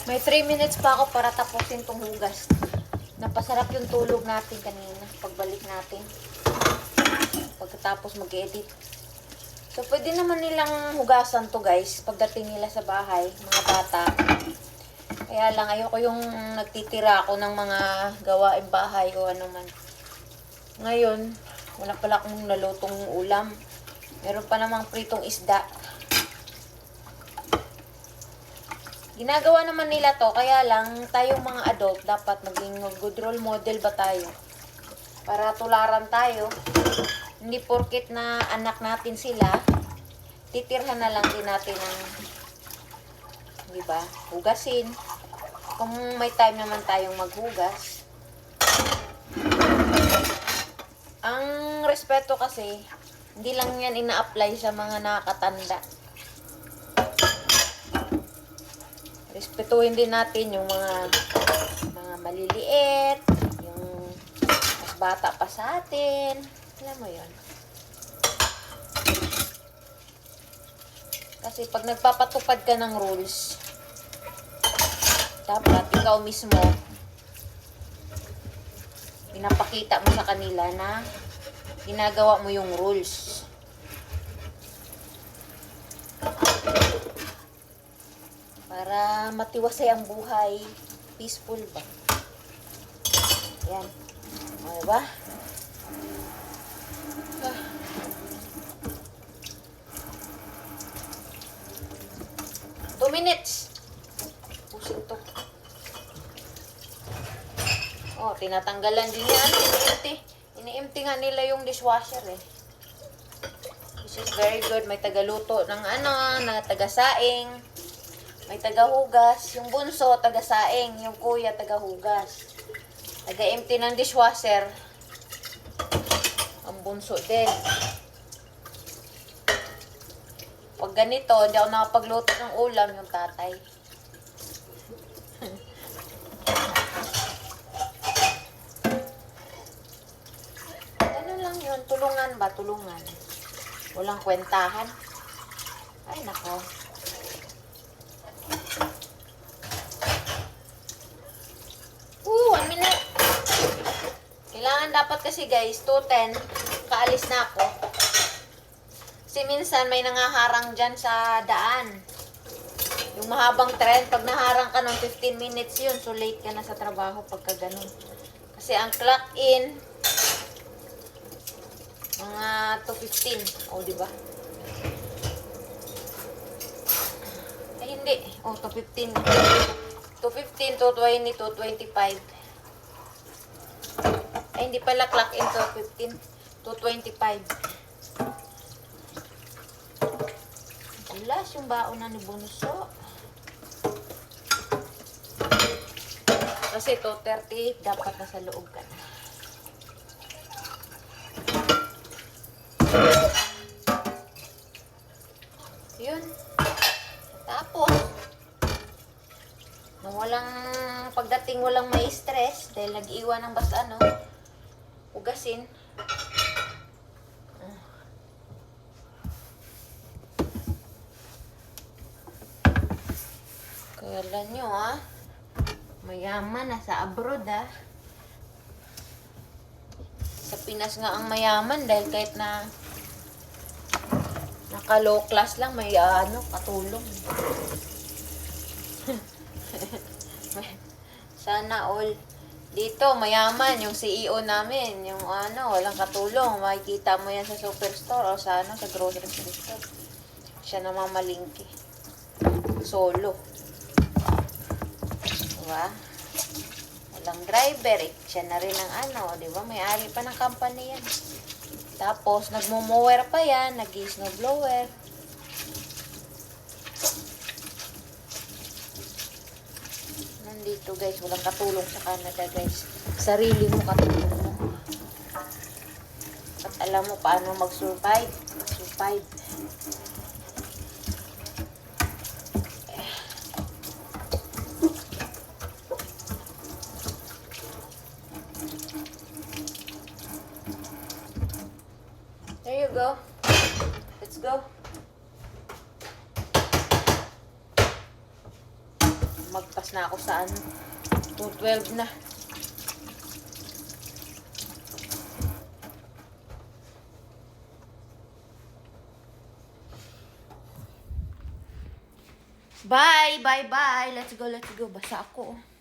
May 3 minutes pa ako para tapusin tong hugas. Napasarap yung tulog natin kanina. Pagbalik natin. Pagkatapos mag-edit. So, pwede naman nilang hugasan to guys. Pagdating nila sa bahay, mga bata. Kaya lang, ayoko yung nagtitira ako ng mga gawaing bahay o ano man. Ngayon, wala pala akong nalutong ulam. Meron pa namang pritong isda. Ginagawa naman nila to, kaya lang tayong mga adult dapat maging good role model ba tayo? Para tularan tayo. Hindi porket na anak natin sila, titirhan na lang din natin ng, di ba, hugasin. Kung may time naman tayong maghugas. Ang respeto kasi, hindi lang yan ina-apply sa mga nakakatanda. Respetuhin din natin yung mga maliliit, yung mas bata pa sa atin. Alam mo yun. Kasi pag nagpapatupad ka ng rules, dapat ikaw mismo pinapakita mo sa kanila na ginagawa mo yung rules. Para matiwasay ang buhay, peaceful ba? Yan. O, diba? 2 minutes. Pusin to. Oh, tinatanggalan din yan. Ini-empty nga nila yung dishwasher eh. This is very good. May tagaluto ng na tagasaing. May tagahugas. Yung bunso, tagasaing. Yung kuya, tagahugas. Taga-empty ng dishwasher. Ang bunso din. Pag ganito, hindi ako nakapagluto ng ulam yung tatay. Ano lang yun? Tulungan ba? Tulungan. Walang kwentahan. Ay, nako. Ooh, 1 minute. Kailangan dapat kasi guys, 2:10, kaalis na ako. Kasi minsan may nangaharang dyan sa daan. Yung mahabang tren, pag naharang ka ng 15 minutes yun, so late ka na sa trabaho pagka ganun. Kasi ang clock in, mga 2:15. O, diba? Ay, hindi. O, 2:15. 2:15, 2:20, 2:25. Ay, hindi pala clock in 2:15. 2:25. Ulas yung baon na ni Bunso. Kasi 2:30 dapat nasa loob ka na. Yun. Tapos, pagdating walang may stress, dahil nag-iwan ng basta hugasin. Kala nyo mayaman nasa abroad Sa Pinas nga ang mayaman dahil kahit na naka low class lang may katulong. Sana all. Dito mayaman yung CEO namin, yung walang katulong. Makikita mo yan sa superstore o sa sa grocery store. Siya namamalingki. Solo. Diba? Walang driver, siya na rin ang diba? May-ari pa ng company yan. Tapos, nagmo-mower pa yan, nag-snowblower. Nandito guys, walang katulong sa Canada guys. Sarili mo katulong mo. At alam mo paano mag-survive. Survive. There you go. Let's go. magpas na ako sa ano. 2:12 na. Bye! Bye! Bye! Let's go! Let's go! Basa ako.